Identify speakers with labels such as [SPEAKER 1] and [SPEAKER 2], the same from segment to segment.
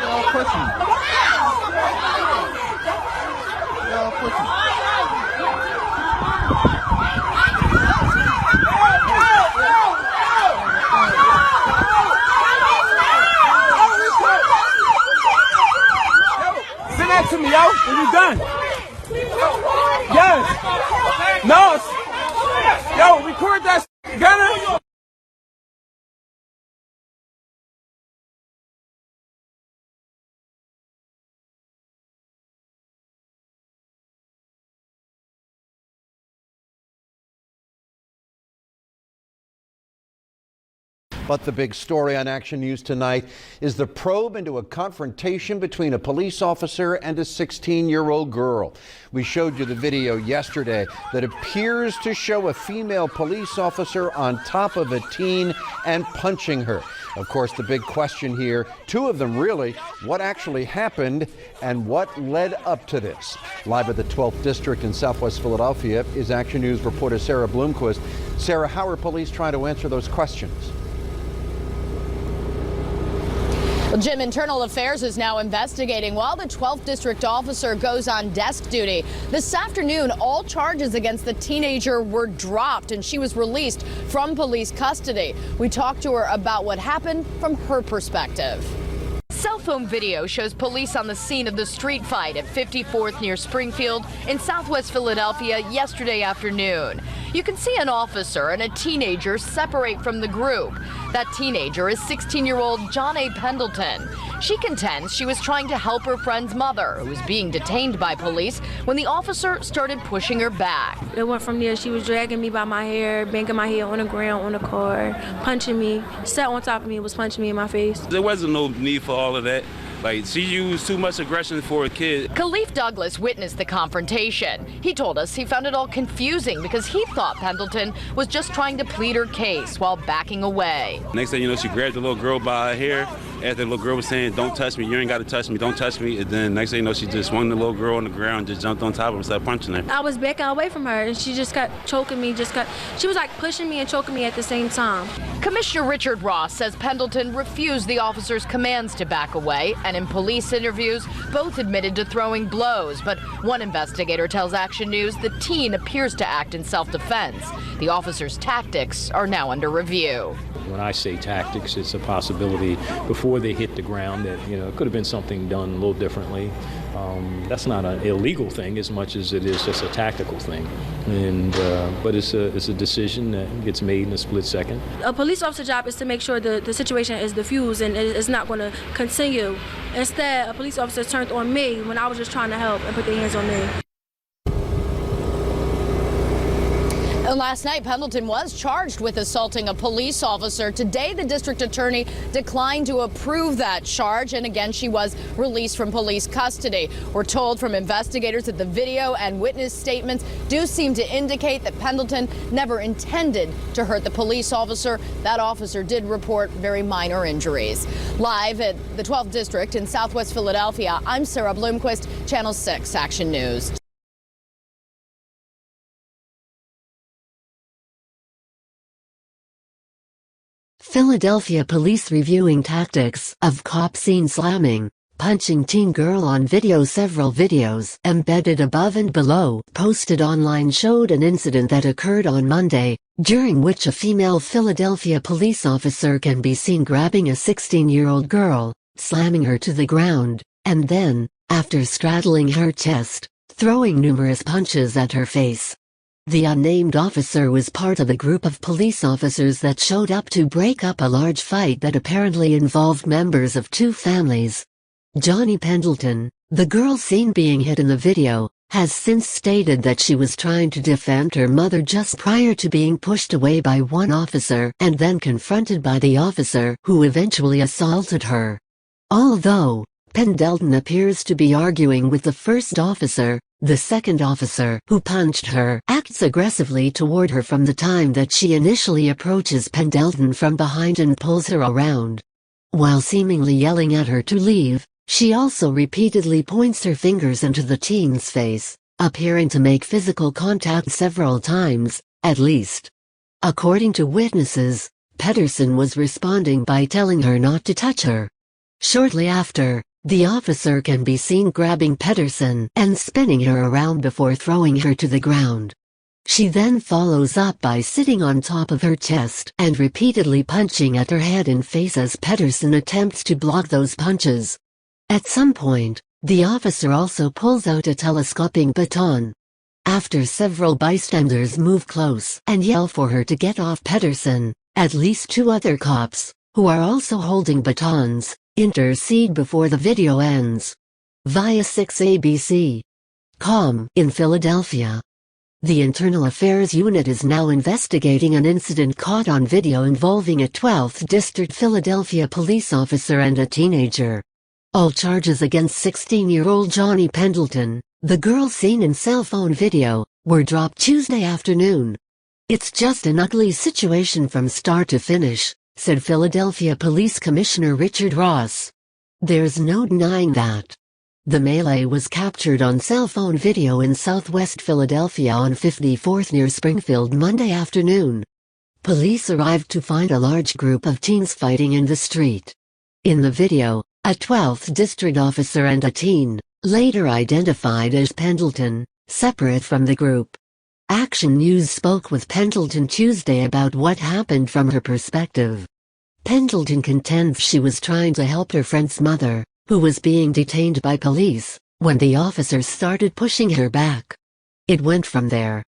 [SPEAKER 1] Y'all pushing. Y'all pushing.
[SPEAKER 2] Send that to me, yo. When you done. Yes. No. Yo, record that, Gunner.
[SPEAKER 3] But the big story on Action News tonight is the probe into a confrontation between a police officer and a 16-year-old girl. We showed you the video yesterday that appears to show a female police officer on top of a teen and punching her. Of course, the big question here, two of them really, what actually happened and what led up to this? Live at the 12th District in Southwest Philadelphia is Action News reporter Sarah Bloomquist. Sarah, how are police trying to answer those questions?
[SPEAKER 4] Well, Jim, Internal Affairs is now investigating while the 12th District officer goes on desk duty. This afternoon, all charges against the teenager were dropped and she was released from police custody. We talked to her about what happened from her perspective. Cell phone video shows police on the scene of the street fight at 54th near Springfield in Southwest Philadelphia yesterday afternoon. You can see an officer and a teenager separate from the group. That teenager is 16-year-old John A. Pendleton. She contends she was trying to help her friend's mother, who was being detained by police, when the officer started pushing her back.
[SPEAKER 5] It went from there. She was dragging me by my hair, banging my head on the ground on the car, punching me, sat on top of me, was punching me in my face.
[SPEAKER 6] There wasn't no need for all of that. Like, she used too much aggression for a kid.
[SPEAKER 4] Khalif Douglas witnessed the confrontation. He told us he found it all confusing because he thought Pendleton was just trying to plead her case while backing away.
[SPEAKER 6] Next thing you know, she grabbed the little girl by her hair. After the little girl was saying, "Don't touch me, you ain't got to touch me, don't touch me." And then next thing you know, she just swung the little girl on the ground, just jumped on top of her and started punching her.
[SPEAKER 5] I was backing away from her and she just kept choking me, she was like pushing me and choking me at the same time.
[SPEAKER 4] Commissioner Richard Ross says Pendleton refused the officer's commands to back away, and in police interviews, both admitted to throwing blows. But one investigator tells Action News the teen appears to act in self-defense. The officer's tactics are now under review.
[SPEAKER 7] When I say tactics, it's a possibility before they hit the ground that, it could have been something done a little differently. That's not an illegal thing as much as it is just a tactical thing. But it's a decision that gets made in a split second.
[SPEAKER 5] A police officer's job is to make sure the situation is diffused and it's not going to continue. Instead, a police officer turned on me when I was just trying to help and put their hands on me.
[SPEAKER 4] Last night, Pendleton was charged with assaulting a police officer. Today, the district attorney declined to approve that charge, and again, she was released from police custody. We're told from investigators that the video and witness statements do seem to indicate that Pendleton never intended to hurt the police officer. That officer did report very minor injuries. Live at the 12th District in Southwest Philadelphia, I'm Sarah Bloomquist, Channel 6 Action News.
[SPEAKER 8] Philadelphia police reviewing tactics of cop seen slamming, punching teen girl on video. Several videos embedded above and below posted online showed an incident that occurred on Monday, during which a female Philadelphia police officer can be seen grabbing a 16-year-old girl, slamming her to the ground, and then, after straddling her chest, throwing numerous punches at her face. The unnamed officer was part of a group of police officers that showed up to break up a large fight that apparently involved members of two families. Johnny Pendleton, the girl seen being hit in the video, has since stated that she was trying to defend her mother just prior to being pushed away by one officer and then confronted by the officer who eventually assaulted her. Although Pendleton appears to be arguing with the first officer, the second officer, who punched her, acts aggressively toward her from the time that she initially approaches Pendleton from behind and pulls her around. While seemingly yelling at her to leave, she also repeatedly points her fingers into the teen's face, appearing to make physical contact several times, at least. According to witnesses, Pedersen was responding by telling her not to touch her. Shortly after, the officer can be seen grabbing Pedersen and spinning her around before throwing her to the ground. She then follows up by sitting on top of her chest and repeatedly punching at her head and face as Pedersen attempts to block those punches. At some point, the officer also pulls out a telescoping baton. After several bystanders move close and yell for her to get off Pedersen, at least 2 other cops, who are also holding batons, intercede before the video ends. Via 6ABC.com in Philadelphia. The Internal Affairs Unit is now investigating an incident caught on video involving a 12th District Philadelphia police officer and a teenager. All charges against 16-year-old Johnny Pendleton, the girl seen in cell phone video, were dropped Tuesday afternoon. "It's just an ugly situation from start to finish," said Philadelphia Police Commissioner Richard Ross. "There's no denying that." The melee was captured on cell phone video in southwest Philadelphia on 54th near Springfield Monday afternoon. Police arrived to find a large group of teens fighting in the street. In the video, a 12th district officer and a teen, later identified as Pendleton, separate from the group. Action News spoke with Pendleton Tuesday about what happened from her perspective. Pendleton contends she was trying to help her friend's mother, who was being detained by police, when the officers started pushing her back. "It went from there.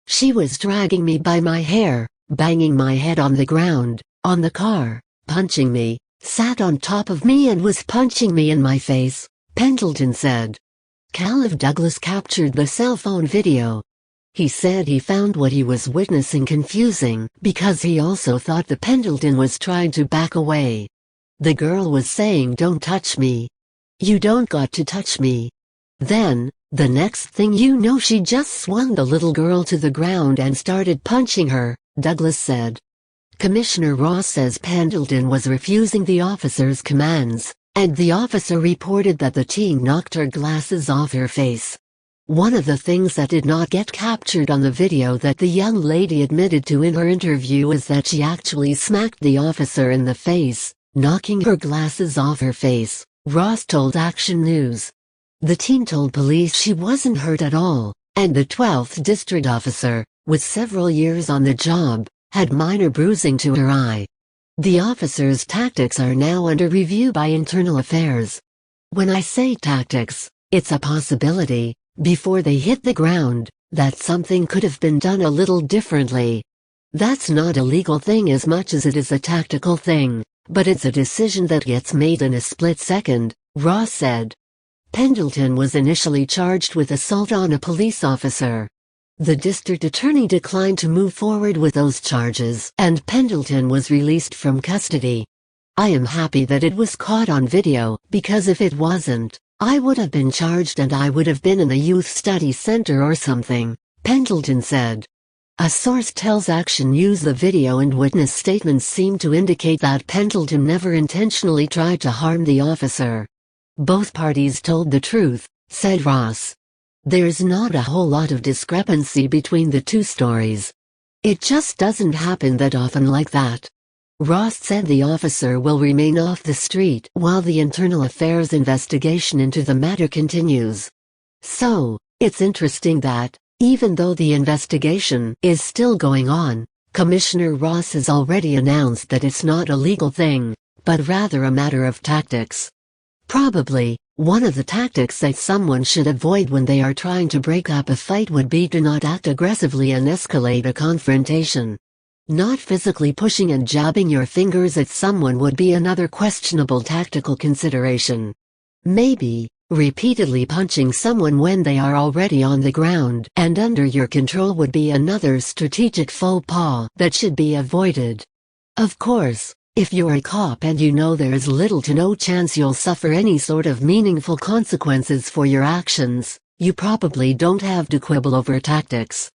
[SPEAKER 8] She was dragging me by my hair, banging my head on the ground, on the car, punching me, sat on top of me and was punching me in my face," Pendleton said. Caleb Douglas captured the cell phone video. He said he found what he was witnessing confusing because he also thought the Pendleton was trying to back away. "The girl was saying, 'Don't touch me. You don't got to touch me.' Then, the next thing you know she just swung the little girl to the ground and started punching her," Douglas said. Commissioner Ross says Pendleton was refusing the officer's commands, and the officer reported that the teen knocked her glasses off her face. One of the things that did not get captured on the video that the young lady admitted to in her interview is that she actually smacked the officer in the face, knocking her glasses off her face, Ross told Action News. The teen told police she wasn't hurt at all, and the 12th district officer, with several years on the job, had minor bruising to her eye. The officer's tactics are now under review by Internal Affairs. When I say tactics, it's a possibility, before they hit the ground, that something could have been done a little differently. That's not a legal thing as much as it is a tactical thing, but it's a decision that gets made in a split second, Ross said. Pendleton was initially charged with assault on a police officer. The district attorney declined to move forward with those charges, and Pendleton was released from custody. "I am happy that it was caught on video, because if it wasn't, I would have been charged and I would have been in a youth study center or something," Pendleton said. A source tells Action News the video and witness statements seem to indicate that Pendleton never intentionally tried to harm the officer. "Both parties told the truth," said Ross. "There's not a whole lot of discrepancy between the two stories. It just doesn't happen that often like that." Ross said the officer will remain off the street while the Internal Affairs investigation into the matter continues. So, it's interesting that, even though the investigation is still going on, Commissioner Ross has already announced that it's not a legal thing, but rather a matter of tactics. Probably, one of the tactics that someone should avoid when they are trying to break up a fight would be to not act aggressively and escalate a confrontation. Not physically pushing and jabbing your fingers at someone would be another questionable tactical consideration. Maybe, repeatedly punching someone when they are already on the ground and under your control would be another strategic faux pas that should be avoided. Of course, if you're a cop and you know there is little to no chance you'll suffer any sort of meaningful consequences for your actions, you probably don't have to quibble over tactics.